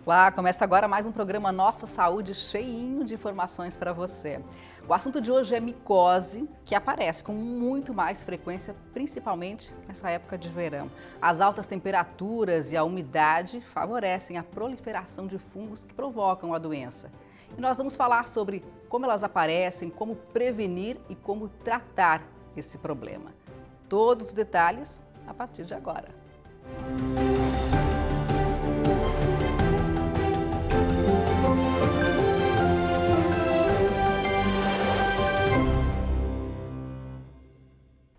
Olá, começa agora mais um programa Nossa Saúde, cheinho de informações para você. O assunto de hoje é micose, que aparece com muito mais frequência, principalmente nessa época de verão. As altas temperaturas e a umidade favorecem a proliferação de fungos que provocam a doença. E nós vamos falar sobre como elas aparecem, como prevenir e como tratar esse problema. Todos os detalhes a partir de agora.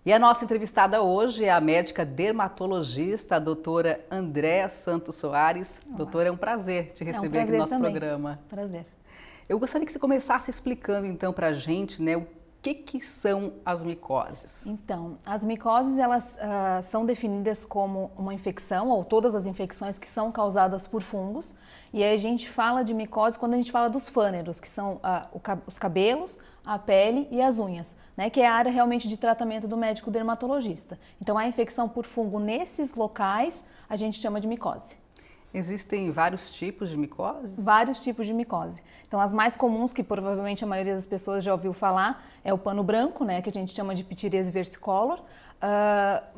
E a nossa entrevistada hoje é a médica dermatologista, a doutora Andréa Santos Soares. Olá. Doutora, é um prazer te receber aqui no nosso programa. Prazer. Eu gostaria que você começasse explicando então para a gente, o que são as micoses. Então, as micoses elas são definidas como uma infecção, ou todas as infecções que são causadas por fungos. E aí a gente fala de micose quando a gente fala dos fâneros, que são os cabelos, a pele e as unhas, que é a área realmente de tratamento do médico dermatologista. Então, a infecção por fungo nesses locais a gente chama de micose. Existem vários tipos de micoses? Vários tipos de micose. Então, as mais comuns, que provavelmente a maioria das pessoas já ouviu falar, é o pano branco, que a gente chama de pityriase versicolor.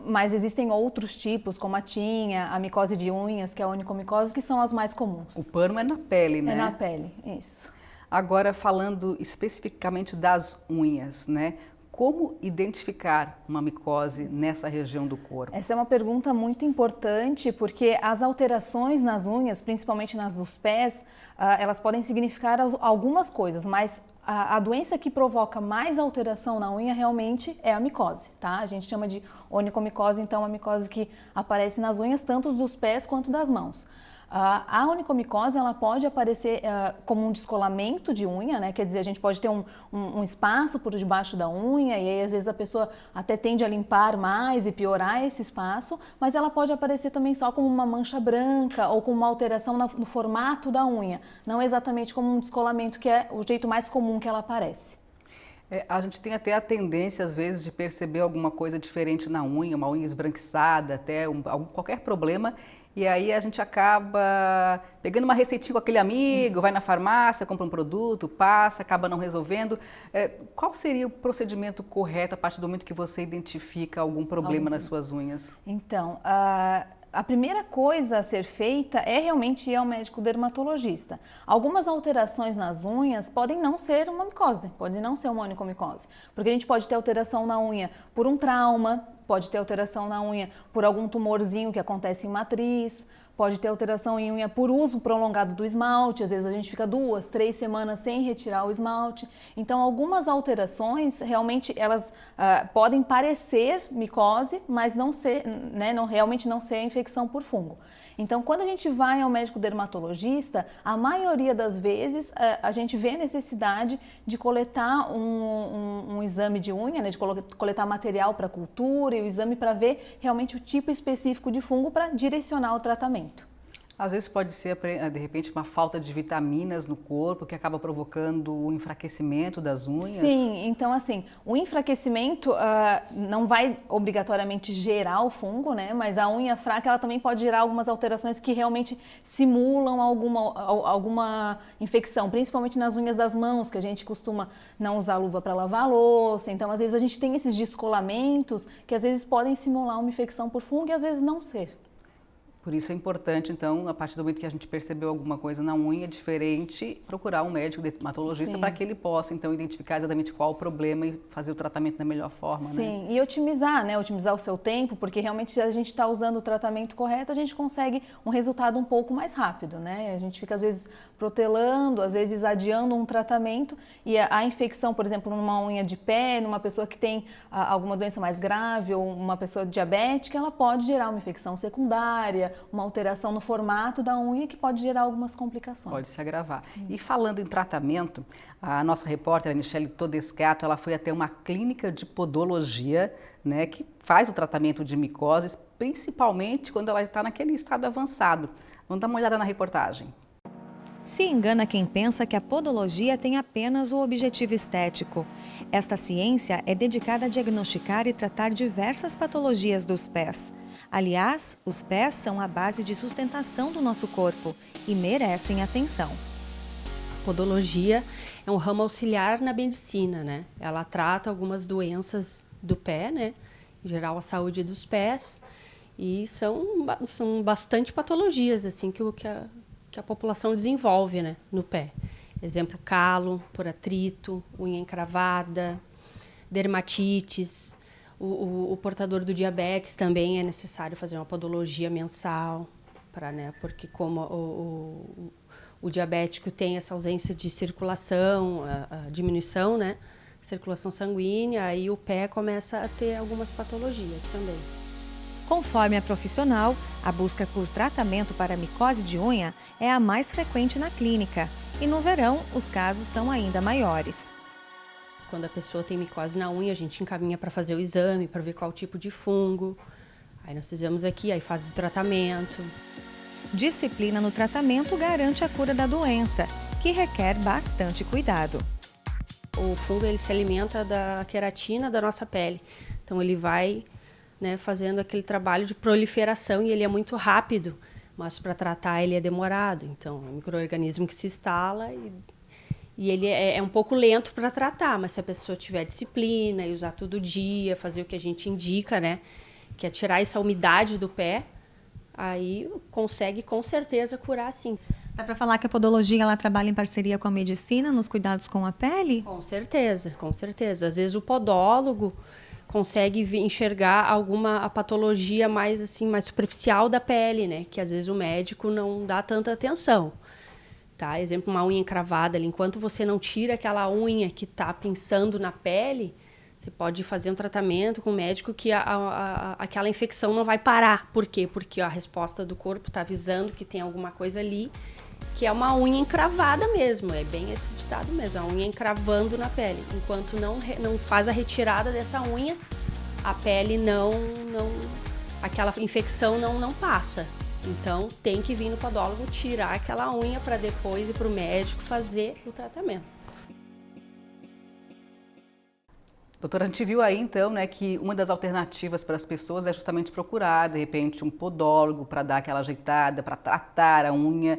Mas existem outros tipos, como a tinha, a micose de unhas, que é a onicomicose, que são as mais comuns. O pano é na pele, né? É na pele, isso. Agora, falando especificamente das unhas, como identificar uma micose nessa região do corpo? Essa é uma pergunta muito importante, porque as alterações nas unhas, principalmente nas dos pés, elas podem significar algumas coisas, mas a doença que provoca mais alteração na unha realmente é a micose, tá? A gente chama de onicomicose, então, a micose que aparece nas unhas, tanto dos pés quanto das mãos. A onicomicose ela pode aparecer como um descolamento de unha, quer dizer, a gente pode ter um espaço por debaixo da unha e aí às vezes a pessoa até tende a limpar mais e piorar esse espaço, mas ela pode aparecer também só como uma mancha branca ou com uma alteração no formato da unha, não exatamente como um descolamento, que é o jeito mais comum que ela aparece. A gente tem até a tendência, às vezes, de perceber alguma coisa diferente na unha, uma unha esbranquiçada, até qualquer problema, e aí a gente acaba pegando uma receitinha com aquele amigo, vai na farmácia, compra um produto, passa, acaba não resolvendo. Qual seria o procedimento correto a partir do momento que você identifica algum problema nas suas unhas? Então, a primeira coisa a ser feita é realmente ir ao médico dermatologista. Algumas alterações nas unhas podem não ser uma micose, pode não ser uma onicomicose, porque a gente pode ter alteração na unha por um trauma, pode ter alteração na unha por algum tumorzinho que acontece em matriz, pode ter alteração em unha por uso prolongado do esmalte, às vezes a gente fica 2, 3 semanas sem retirar o esmalte. Então, algumas alterações, realmente, elas podem parecer micose, mas não ser, realmente não ser a infecção por fungo. Então, quando a gente vai ao médico dermatologista, a maioria das vezes a gente vê a necessidade de coletar um exame de unha, de coletar material para cultura e o exame para ver realmente o tipo específico de fungo para direcionar o tratamento. Às vezes pode ser, de repente, uma falta de vitaminas no corpo que acaba provocando o enfraquecimento das unhas? Sim, então assim, o enfraquecimento não vai obrigatoriamente gerar o fungo, mas a unha fraca ela também pode gerar algumas alterações que realmente simulam alguma infecção, principalmente nas unhas das mãos, que a gente costuma não usar luva para lavar a louça, então às vezes a gente tem esses descolamentos que às vezes podem simular uma infecção por fungo e às vezes não ser. Por isso é importante, então, a partir do momento que a gente percebeu alguma coisa na unha diferente, procurar um médico dermatologista para que ele possa, então, identificar exatamente qual o problema e fazer o tratamento da melhor forma, Sim, e otimizar, otimizar o seu tempo, porque realmente se a gente está usando o tratamento correto, a gente consegue um resultado um pouco mais rápido, A gente fica, às vezes, protelando, às vezes adiando um tratamento e a infecção, por exemplo, numa unha de pé, numa pessoa que tem alguma doença mais grave ou uma pessoa diabética, ela pode gerar uma infecção secundária, uma alteração no formato da unha que pode gerar algumas complicações. Pode se agravar. E falando em tratamento, a nossa repórter, a Michele Todescato, ela foi até uma clínica de podologia, que faz o tratamento de micoses, principalmente quando ela está naquele estado avançado. Vamos dar uma olhada na reportagem. Se engana quem pensa que a podologia tem apenas o objetivo estético. Esta ciência é dedicada a diagnosticar e tratar diversas patologias dos pés. Aliás, os pés são a base de sustentação do nosso corpo e merecem atenção. Podologia é um ramo auxiliar na medicina, né? Ela trata algumas doenças do pé, né? Em geral, a saúde dos pés. E são bastante patologias assim, que a população desenvolve, né, no pé. Exemplo, calo por atrito, unha encravada, dermatites. O portador do diabetes também é necessário fazer uma podologia mensal, né, porque como o diabético tem essa ausência de circulação, a diminuição, né, circulação sanguínea, aí o pé começa a ter algumas patologias também. Conforme a profissional, a busca por tratamento para micose de unha é a mais frequente na clínica e no verão os casos são ainda maiores. Quando a pessoa tem micose na unha, a gente encaminha para fazer o exame, para ver qual tipo de fungo. Aí nós fizemos aqui, aí faz o tratamento. Disciplina no tratamento garante a cura da doença, que requer bastante cuidado. O fungo ele se alimenta da queratina da nossa pele, então ele vai, né, fazendo aquele trabalho de proliferação e ele é muito rápido, mas para tratar ele é demorado. Então, é um micro-organismo que se instala e ele é um pouco lento para tratar, mas se a pessoa tiver disciplina e usar todo dia, fazer o que a gente indica, né, que é tirar essa umidade do pé, aí consegue com certeza curar sim. Dá para falar que a podologia ela trabalha em parceria com a medicina nos cuidados com a pele? Com certeza, com certeza. Às vezes o podólogo consegue enxergar a patologia mais superficial da pele, né? Que às vezes o médico não dá tanta atenção. Tá? Exemplo, uma unha encravada ali. Enquanto você não tira aquela unha que está pinçando na pele, você pode fazer um tratamento com o médico que aquela infecção não vai parar. Por quê? Porque a resposta do corpo está avisando que tem alguma coisa ali, que é uma unha encravada mesmo. É bem esse ditado mesmo, a unha encravando na pele. Enquanto não faz a retirada dessa unha, a pele aquela infecção não passa. Então, tem que vir no podólogo tirar aquela unha para depois ir para o médico fazer o tratamento. Doutora, a gente viu aí então, né, que uma das alternativas para as pessoas é justamente procurar, de repente, um podólogo para dar aquela ajeitada, para tratar a unha.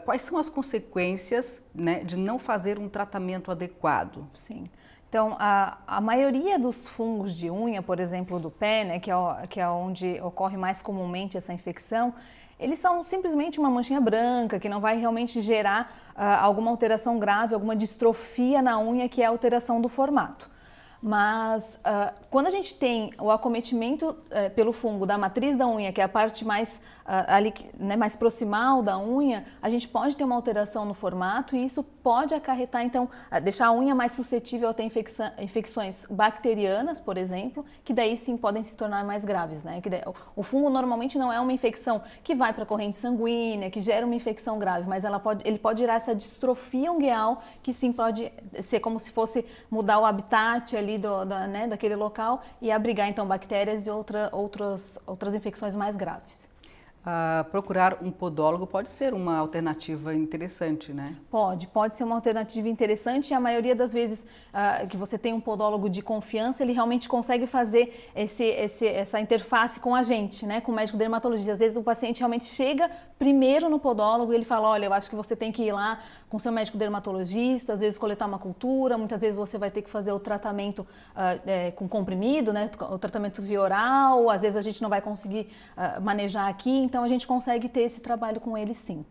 Quais são as consequências, né, de não fazer um tratamento adequado? Sim. Então, a maioria dos fungos de unha, por exemplo, do pé, né, que é onde ocorre mais comumente essa infecção, eles são simplesmente uma manchinha branca que não vai realmente gerar alguma alteração grave, alguma distrofia na unha, que é a alteração do formato. Mas quando a gente tem o acometimento pelo fungo da matriz da unha, que é a parte mais, ali, né, mais proximal da unha, a gente pode ter uma alteração no formato e isso pode acarretar, então, deixar a unha mais suscetível a ter infecções bacterianas, por exemplo, que daí sim podem se tornar mais graves, né? O fungo normalmente não é uma infecção que vai para a corrente sanguínea, que gera uma infecção grave, mas ele pode gerar essa distrofia ungueal, que sim pode ser como se fosse mudar o habitat ali né, daquele local e abrigar então bactérias e outras infecções mais graves. Procurar um podólogo pode ser uma alternativa interessante, né? Pode ser uma alternativa interessante e a maioria das vezes que você tem um podólogo de confiança, ele realmente consegue fazer essa interface com a gente, né, com o médico dermatologista. Às vezes o paciente realmente chega primeiro no podólogo e ele fala, olha, eu acho que você tem que ir lá com seu médico dermatologista, às vezes coletar uma cultura, muitas vezes você vai ter que fazer o tratamento com comprimido, né, o tratamento via oral, às vezes a gente não vai conseguir manejar aqui, então a gente consegue ter esse trabalho com ele sim.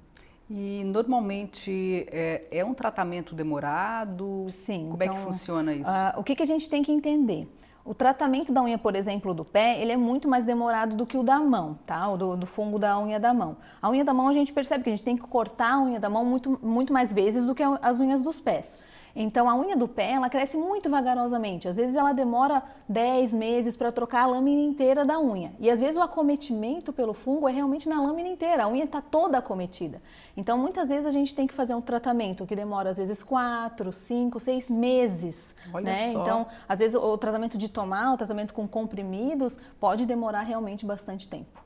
E normalmente é um tratamento demorado? Sim. Como é que funciona isso? O que a gente tem que entender? O tratamento da unha, por exemplo, do pé, ele é muito mais demorado do que o da mão, tá? O do fungo da unha da mão. A unha da mão a gente percebe que a gente tem que cortar a unha da mão muito mais vezes do que as unhas dos pés. Então, a unha do pé, ela cresce muito vagarosamente. Às vezes, ela demora 10 meses para trocar a lâmina inteira da unha. E, às vezes, o acometimento pelo fungo é realmente na lâmina inteira. A unha está toda acometida. Então, muitas vezes, a gente tem que fazer um tratamento que demora, às vezes, 4, 5, 6 meses. Olha né? só. Então, às vezes, o tratamento de tomar, o tratamento com comprimidos, pode demorar realmente bastante tempo.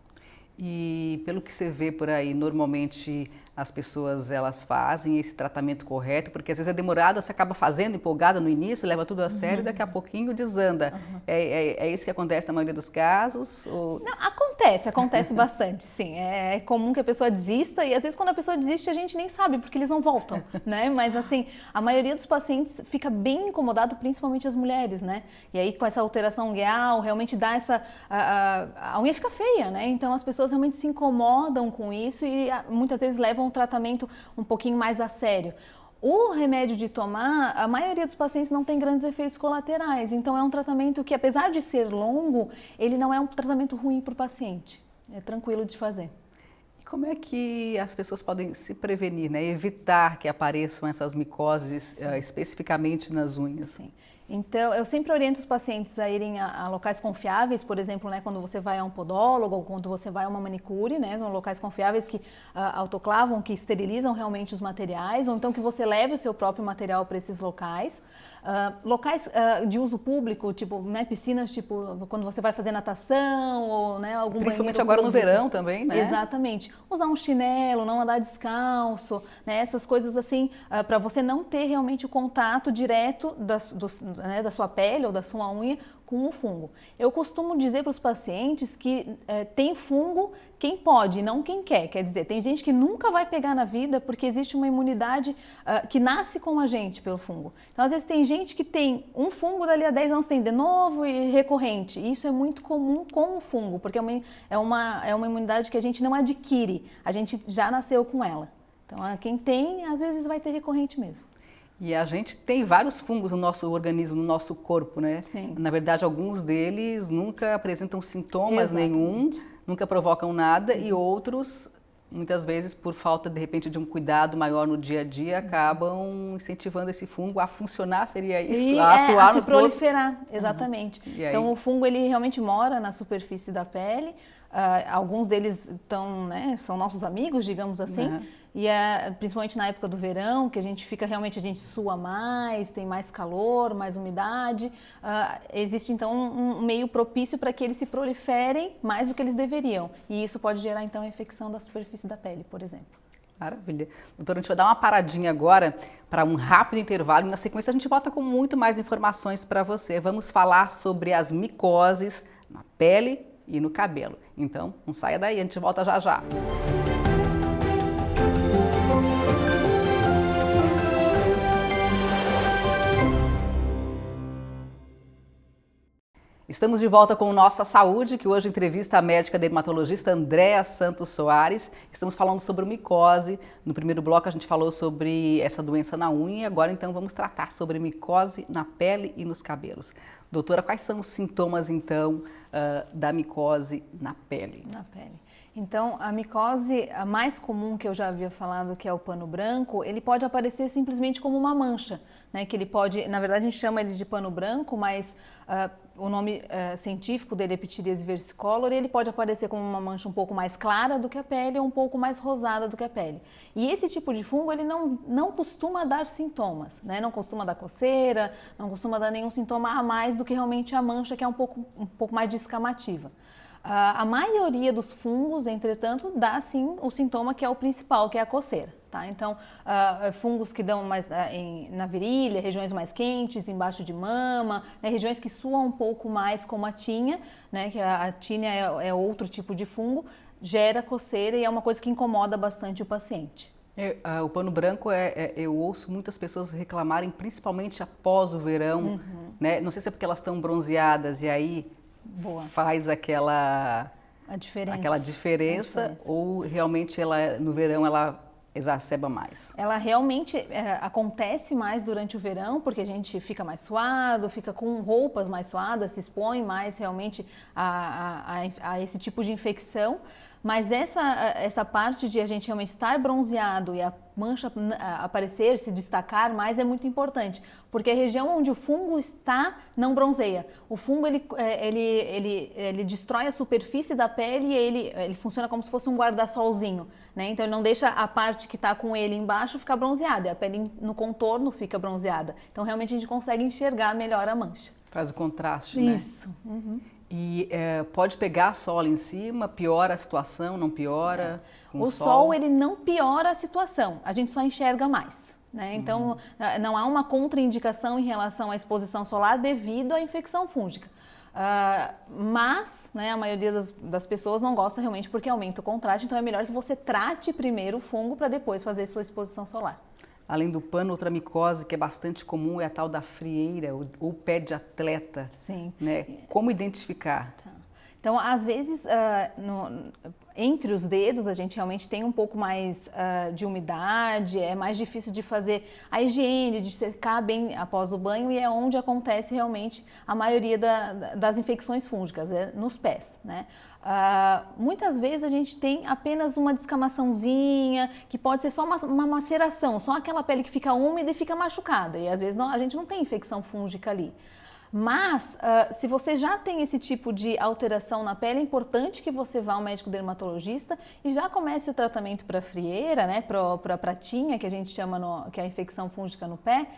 E pelo que você vê por aí, normalmente as pessoas elas fazem esse tratamento correto? Porque às vezes é demorado, você acaba fazendo empolgada no início, leva tudo a sério e daqui a pouquinho desanda. É isso que acontece na maioria dos casos? Ou... Não, acontece bastante, sim. É comum que a pessoa desista e às vezes quando a pessoa desiste a gente nem sabe porque eles não voltam, né? Mas assim, a maioria dos pacientes fica bem incomodado, principalmente as mulheres, né? E aí com essa alteração ungueal, realmente dá essa... A unha fica feia, né? Então as pessoas realmente se incomodam com isso e muitas vezes levam o tratamento um pouquinho mais a sério. O remédio de tomar, a maioria dos pacientes não tem grandes efeitos colaterais, então é um tratamento que, apesar de ser longo, ele não é um tratamento ruim para o paciente, é tranquilo de fazer. E como é que as pessoas podem se prevenir, né? Evitar que apareçam essas micoses especificamente nas unhas? Sim. Então, eu sempre oriento os pacientes a irem a locais confiáveis, por exemplo, né, quando você vai a um podólogo ou quando você vai a uma manicure, né, locais confiáveis que autoclavam, que esterilizam realmente os materiais, ou então que você leve o seu próprio material para esses locais. Locais de uso público, tipo, né, piscinas, tipo, quando você vai fazer natação ou, né, algum principalmente agora público. No verão também, né? Exatamente. Usar um chinelo, não andar descalço, né, essas coisas assim, para você não ter realmente o contato direto da sua pele ou da sua unha com o fungo. Eu costumo dizer para os pacientes que tem fungo quem pode, não quem quer. Quer dizer, tem gente que nunca vai pegar na vida porque existe uma imunidade que nasce com a gente pelo fungo. Então, às vezes, tem gente que tem um fungo, dali a 10 anos tem de novo e recorrente. E isso é muito comum com o fungo, porque é uma imunidade que a gente não adquire, a gente já nasceu com ela. Então, quem tem, às vezes, vai ter recorrente mesmo. E a gente tem vários fungos no nosso organismo, no nosso corpo, né? Sim. Na verdade, alguns deles nunca apresentam sintomas nenhum, nunca provocam nada, e outros, muitas vezes, por falta, de repente, de um cuidado maior no dia a dia, acabam incentivando esse fungo a funcionar, seria isso? A atuar a se proliferar, exatamente. Então, o fungo, ele realmente mora na superfície da pele, alguns deles estão, né, são nossos amigos, digamos assim, e principalmente na época do verão, que a gente sua mais, tem mais calor, mais umidade, existe então um meio propício para que eles se proliferem mais do que eles deveriam. E isso pode gerar então a infecção da superfície da pele, por exemplo. Maravilha. Doutora, a gente vai dar uma paradinha agora para um rápido intervalo e na sequência a gente volta com muito mais informações para você. Vamos falar sobre as micoses na pele e no cabelo. Então, não saia daí, a gente volta já já. Estamos de volta com Nossa Saúde, que hoje entrevista a médica dermatologista Andréa Santos Soares. Estamos falando sobre micose. No primeiro bloco a gente falou sobre essa doença na unha e agora então vamos tratar sobre micose na pele e nos cabelos. Doutora, quais são os sintomas então da micose na pele? Na pele. Então, a micose, a mais comum que eu já havia falado, que é o pano branco, ele pode aparecer simplesmente como uma mancha, né? Que ele pode, na verdade a gente chama ele de pano branco, mas o nome científico dele é Pityriasis versicolor, e ele pode aparecer como uma mancha um pouco mais clara do que a pele ou um pouco mais rosada do que a pele. E esse tipo de fungo, ele não costuma dar sintomas, né? Não costuma dar coceira, não costuma dar nenhum sintoma a mais do que realmente a mancha, que é um pouco mais descamativa. A maioria dos fungos, entretanto, dá sim o sintoma que é o principal, que é a coceira. Tá? Então, fungos que dão mais na virilha, regiões mais quentes, embaixo de mama, né, regiões que suam um pouco mais, como a tinea, né, que a tinea é outro tipo de fungo, gera coceira e é uma coisa que incomoda bastante o paciente. O pano branco, eu ouço muitas pessoas reclamarem, principalmente após o verão, né? Não sei se é porque elas estão bronzeadas e aí faz aquela diferença ou realmente no verão ela exacerba mais? Ela realmente acontece mais durante o verão, porque a gente fica mais suado, fica com roupas mais suadas, se expõe mais realmente a esse tipo de infecção. Mas essa parte de a gente realmente estar bronzeado e a mancha aparecer, se destacar mais é muito importante, porque a região onde o fungo está não bronzeia. O fungo ele destrói a superfície da pele e ele funciona como se fosse um guarda-solzinho, né? Então ele não deixa a parte que está com ele embaixo ficar bronzeada, e a pele no contorno fica bronzeada. Então realmente a gente consegue enxergar melhor a mancha. Faz o contraste, né? Isso. E pode pegar sol em cima, piora a situação, não piora? Com O sol, ele não piora a situação, a gente só enxerga mais. Né? Então, não há uma contraindicação em relação à exposição solar devido à infecção fúngica. Mas, né, a maioria das pessoas não gosta realmente porque aumenta o contraste, então é melhor que você trate primeiro o fungo para depois fazer sua exposição solar. Além do pano, outra micose que é bastante comum é a tal da frieira, ou pé de atleta. Sim. Né? Como identificar? Tá. Então, às vezes, entre os dedos, a gente realmente tem um pouco mais de umidade, é mais difícil de fazer a higiene, de secar bem após o banho, e é onde acontece realmente a maioria das infecções fúngicas, nos pés, né? Muitas vezes a gente tem apenas uma descamaçãozinha, que pode ser só uma maceração, só aquela pele que fica úmida e fica machucada, e às vezes a gente não tem infecção fúngica ali. Mas, se você já tem esse tipo de alteração na pele, é importante que você vá ao médico dermatologista e já comece o tratamento para a frieira, né, para a pratinha, que a gente chama, que é a infecção fúngica no pé,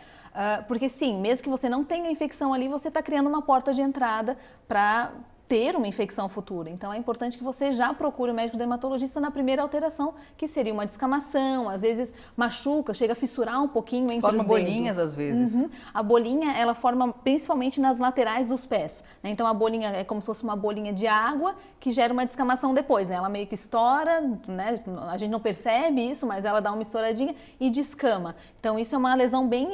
porque sim, mesmo que você não tenha infecção ali, você está criando uma porta de entrada para ter uma infecção futura. Então é importante que você já procure o médico dermatologista na primeira alteração, que seria uma descamação, às vezes machuca, chega a fissurar um pouquinho entre os dedos. Forma bolinhas às vezes. Uhum. A bolinha, ela forma principalmente nas laterais dos pés, né? Então a bolinha é como se fosse uma bolinha de água que gera uma descamação depois, né? Ela meio que estoura, né? A gente não percebe isso, mas ela dá uma estouradinha e descama. Então isso é uma lesão bem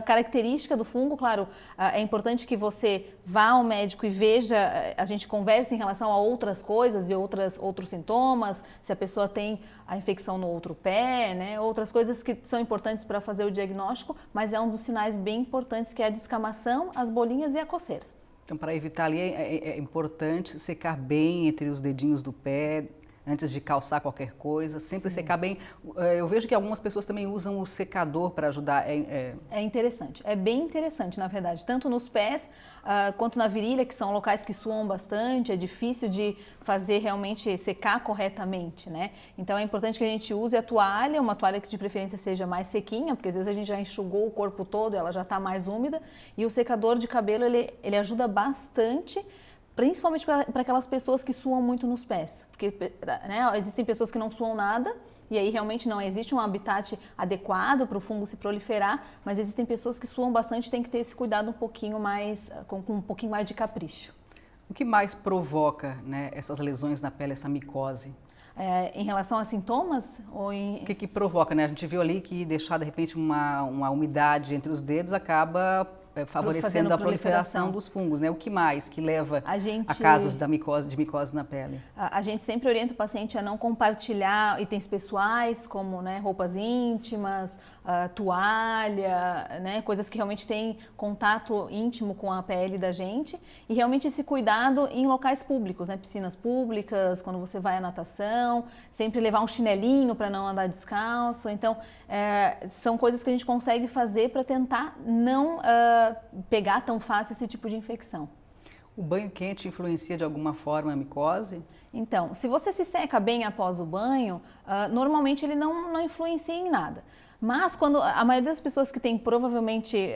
característica do fungo. Claro, é importante que você vá ao médico e veja, a gente conversa em relação a outras coisas e outros sintomas, se a pessoa tem a infecção no outro pé, né? Outras coisas que são importantes para fazer o diagnóstico, mas é um dos sinais bem importantes, que é a descamação, as bolinhas e a coceira. Então, para evitar ali, é importante secar bem entre os dedinhos do pé, antes de calçar qualquer coisa, sempre Sim. secar bem. Eu vejo que algumas pessoas também usam o secador para ajudar. É interessante, é bem interessante, na verdade, tanto nos pés quanto na virilha, que são locais que suam bastante, é difícil de fazer realmente secar corretamente, né? Então é importante que a gente use a toalha, uma toalha que de preferência seja mais sequinha, porque às vezes a gente já enxugou o corpo todo, ela já está mais úmida, e o secador de cabelo, ele ajuda bastante, principalmente para aquelas pessoas que suam muito nos pés, porque, né, existem pessoas que não suam nada, e aí realmente não existe um habitat adequado para o fungo se proliferar, mas existem pessoas que suam bastante e tem que ter esse cuidado um pouquinho mais, com um pouquinho mais de capricho. O que mais provoca, né, essas lesões na pele, essa micose? Em relação a sintomas? Ou O que provoca, né? A gente viu ali que deixar de repente uma umidade entre os dedos acaba favorecendo a proliferação dos fungos, né? O que mais que leva a casos de micose na pele? A gente sempre orienta o paciente a não compartilhar itens pessoais, como, né, roupas íntimas, toalha, né, coisas que realmente têm contato íntimo com a pele da gente, e realmente esse cuidado em locais públicos, né, piscinas públicas, quando você vai à natação, sempre levar um chinelinho para não andar descalço. Então, são coisas que a gente consegue fazer para tentar não pegar tão fácil esse tipo de infecção. O banho quente influencia de alguma forma a micose? Então, se você se seca bem após o banho, normalmente ele não influencia em nada. Mas quando a maioria das pessoas que tem, provavelmente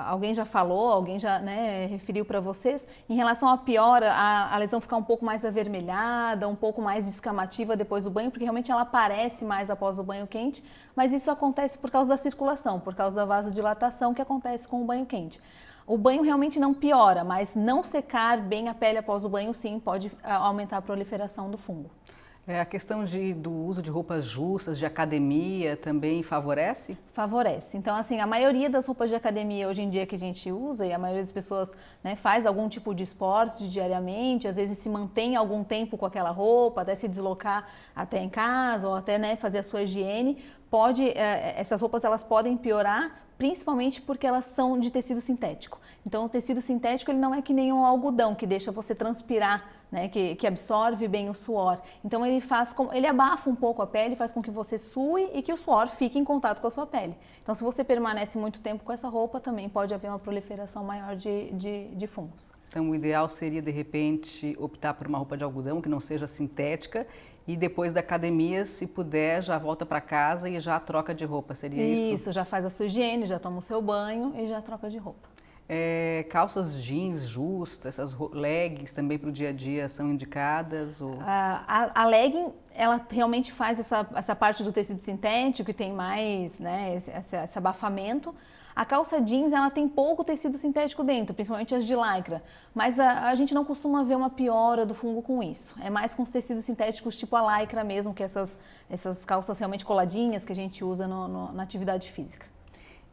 alguém já falou, alguém já, né, referiu para vocês, em relação à piora, a lesão ficar um pouco mais avermelhada, um pouco mais descamativa depois do banho, porque realmente ela aparece mais após o banho quente, mas isso acontece por causa da circulação, por causa da vasodilatação que acontece com o banho quente. O banho realmente não piora, mas não secar bem a pele após o banho, sim, pode aumentar a proliferação do fungo. A questão do uso de roupas justas, de academia, também favorece? Favorece. Então, assim, a maioria das roupas de academia hoje em dia que a gente usa, e a maioria das pessoas, né, faz algum tipo de esporte diariamente, às vezes se mantém algum tempo com aquela roupa, até se deslocar até em casa, ou até, né, fazer a sua higiene, essas roupas elas podem piorar, principalmente porque elas são de tecido sintético. Então, o tecido sintético ele não é que nem um algodão que deixa você transpirar, né, que absorve bem o suor. Então, ele abafa um pouco a pele, faz com que você sue e que o suor fique em contato com a sua pele. Então, se você permanece muito tempo com essa roupa, também pode haver uma proliferação maior de fungos. Então, o ideal seria, de repente, optar por uma roupa de algodão que não seja sintética, e depois da academia, se puder, já volta para casa e já troca de roupa, seria isso? Isso, já faz a sua higiene, já toma o seu banho e já troca de roupa. Calças jeans justas, essas leggings também para o dia a dia são indicadas? Ou... A legging, ela realmente faz essa parte do tecido sintético que tem mais, né, esse abafamento. A calça jeans, ela tem pouco tecido sintético dentro, principalmente as de lycra, mas a gente não costuma ver uma piora do fungo com isso. É mais com os tecidos sintéticos tipo a lycra mesmo, que essas calças realmente coladinhas que a gente usa na atividade física.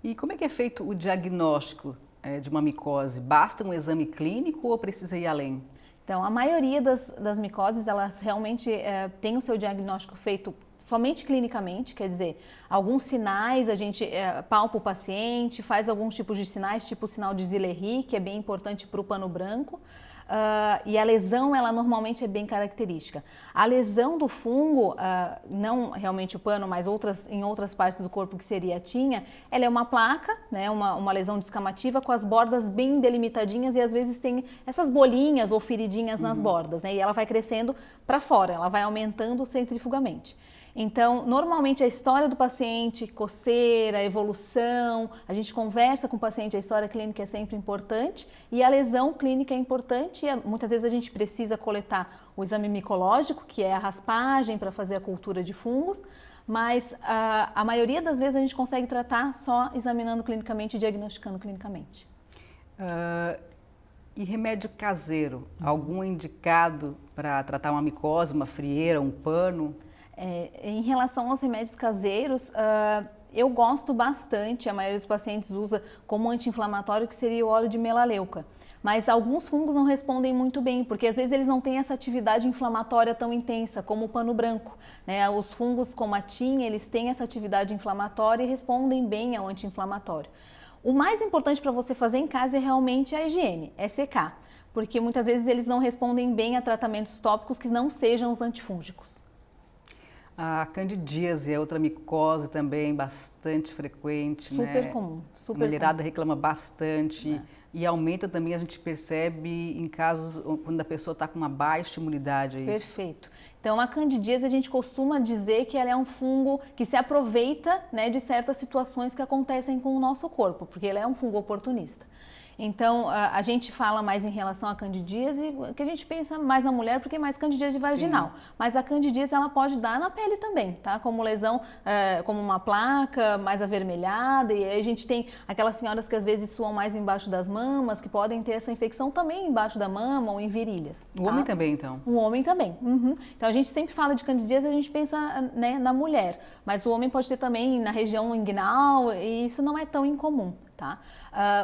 E como é que é feito o diagnóstico de uma micose? Basta um exame clínico ou precisa ir além? Então, a maioria das micoses, elas realmente tem o seu diagnóstico feito somente clinicamente, quer dizer, alguns sinais a gente palpa o paciente, faz alguns tipos de sinais, tipo o sinal de Zillerhi, que é bem importante para o pano branco, e a lesão, ela normalmente é bem característica. A lesão do fungo, não realmente o pano, mas em outras partes do corpo que seria a tinha, ela é uma placa, né, uma lesão descamativa com as bordas bem delimitadinhas e às vezes tem essas bolinhas ou feridinhas nas bordas, né, e ela vai crescendo para fora, ela vai aumentando centrifugamente. Então, normalmente a história do paciente, coceira, evolução, a gente conversa com o paciente, a história clínica é sempre importante e a lesão clínica é importante e muitas vezes a gente precisa coletar o exame micológico, que é a raspagem para fazer a cultura de fungos, mas a maioria das vezes a gente consegue tratar só examinando clinicamente e diagnosticando clinicamente. E remédio caseiro, algum indicado para tratar uma micose, uma frieira, um pano? Em relação aos remédios caseiros, eu gosto bastante, a maioria dos pacientes usa como anti-inflamatório, que seria o óleo de melaleuca. Mas alguns fungos não respondem muito bem, porque às vezes eles não têm essa atividade inflamatória tão intensa como o pano branco, né? Os fungos como a tinha, eles têm essa atividade inflamatória e respondem bem ao anti-inflamatório. O mais importante para você fazer em casa é realmente a higiene, é secar, porque muitas vezes eles não respondem bem a tratamentos tópicos que não sejam os antifúngicos. A candidíase é outra micose também bastante frequente, super comum, super A mulherada comum. reclama bastante e aumenta também, a gente percebe em casos quando a pessoa está com uma baixa imunidade, é isso? Perfeito. Então, a candidíase a gente costuma dizer que ela é um fungo que se aproveita, né, de certas situações que acontecem com o nosso corpo, porque ele é um fungo oportunista. Então, a gente fala mais em relação à candidíase, que a gente pensa mais na mulher, porque é mais candidíase vaginal. Sim. Mas a candidíase, ela pode dar na pele também, tá? Como lesão, como uma placa mais avermelhada, e aí a gente tem aquelas senhoras que às vezes suam mais embaixo das mamas, que podem ter essa infecção também embaixo da mama ou em virilhas. O homem também, então? O homem também. Uhum. Então, a gente sempre fala de candidíase, a gente pensa, né, na mulher, mas o homem pode ter também na região inguinal, e isso não é tão incomum. Tá?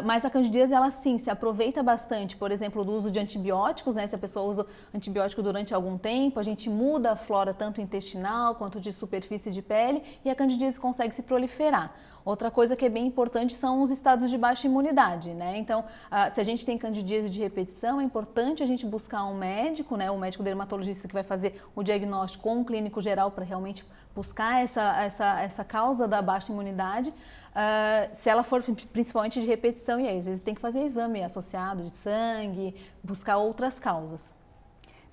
Mas a candidíase, ela sim, se aproveita bastante, por exemplo, do uso de antibióticos, né? Se a pessoa usa antibiótico durante algum tempo, a gente muda a flora tanto intestinal quanto de superfície de pele e a candidíase consegue se proliferar. Outra coisa que é bem importante são os estados de baixa imunidade, né? Então, se a gente tem candidíase de repetição, é importante a gente buscar um médico, né? O médico dermatologista que vai fazer o diagnóstico com um clínico geral para realmente buscar essa causa da baixa imunidade. Se ela for principalmente de repetição, e aí às vezes tem que fazer exame associado de sangue, buscar outras causas.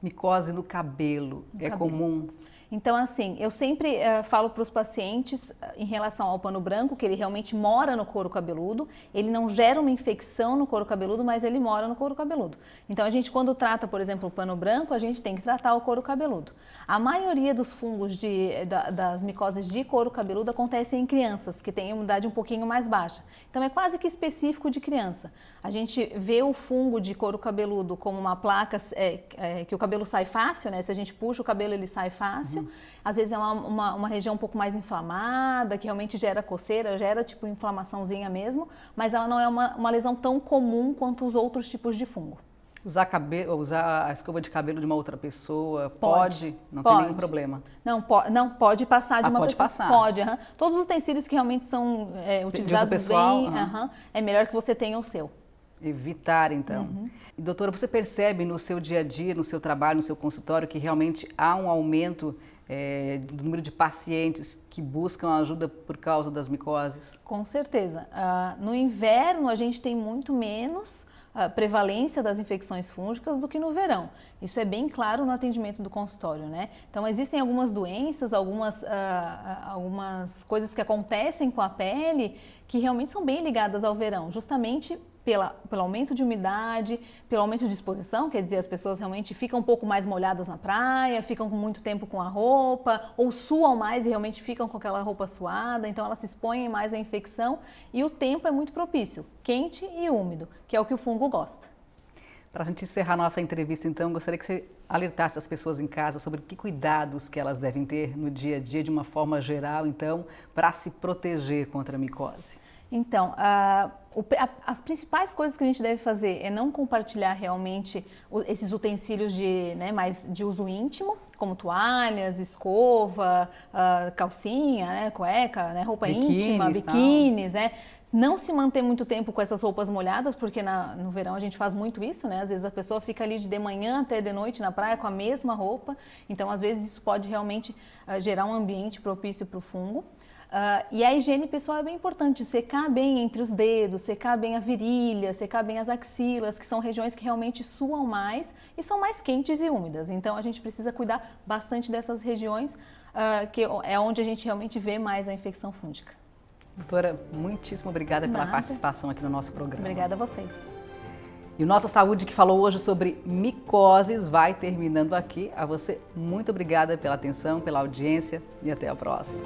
Micose no cabelo, comum? Então, assim, eu sempre falo para os pacientes em relação ao pano branco, que ele realmente mora no couro cabeludo, ele não gera uma infecção no couro cabeludo, mas ele mora no couro cabeludo. Então, a gente quando trata, por exemplo, o pano branco, a gente tem que tratar o couro cabeludo. A maioria dos fungos das micoses de couro cabeludo acontecem em crianças, que têm imunidade um pouquinho mais baixa. Então, é quase que específico de criança. A gente vê o fungo de couro cabeludo como uma placa que o cabelo sai fácil, né? Se a gente puxa o cabelo, ele sai fácil. Às vezes é uma região um pouco mais inflamada, que realmente gera coceira, gera tipo inflamaçãozinha mesmo, mas ela não é uma lesão tão comum quanto os outros tipos de fungo. Usar a escova de cabelo de uma outra pessoa pode? Não tem nenhum problema? Não pode passar de uma pode pessoa. Passar. Pode, Todos os utensílios que realmente são utilizados pessoal, bem, é melhor que você tenha o seu. Evitar, então. E, doutora, você percebe no seu dia a dia, no seu trabalho, no seu consultório, que realmente há um aumento do número de pacientes que buscam ajuda por causa das micoses? Com certeza. No inverno, a gente tem muito menos prevalência das infecções fúngicas do que no verão. Isso é bem claro no atendimento do consultório, né? Então, existem algumas doenças, algumas coisas que acontecem com a pele que realmente são bem ligadas ao verão, justamente pelo aumento de umidade, pelo aumento de exposição, quer dizer, as pessoas realmente ficam um pouco mais molhadas na praia, ficam com muito tempo com a roupa, ou suam mais e realmente ficam com aquela roupa suada, então elas se expõem mais à infecção e o tempo é muito propício, quente e úmido, que é o que o fungo gosta. Para a gente encerrar nossa entrevista, então, gostaria que você alertasse as pessoas em casa sobre que cuidados que elas devem ter no dia a dia, de uma forma geral, então, para se proteger contra a micose. Então, as principais coisas que a gente deve fazer é não compartilhar realmente esses utensílios mais de uso íntimo, como toalhas, escova, calcinha, né, cueca, né, roupa íntima, biquínis, né? Não se manter muito tempo com essas roupas molhadas, porque no verão a gente faz muito isso, né? Às vezes a pessoa fica ali de manhã até de noite na praia com a mesma roupa, então às vezes isso pode realmente gerar um ambiente propício para o fungo. E a higiene pessoal é bem importante, secar bem entre os dedos, secar bem a virilha, secar bem as axilas, que são regiões que realmente suam mais e são mais quentes e úmidas. Então a gente precisa cuidar bastante dessas regiões, que é onde a gente realmente vê mais a infecção fúngica. Doutora, muitíssimo obrigada pela participação aqui no nosso programa. Obrigada a vocês. E o Nossa Saúde, que falou hoje sobre micoses, vai terminando aqui. A você, muito obrigada pela atenção, pela audiência e até a próxima.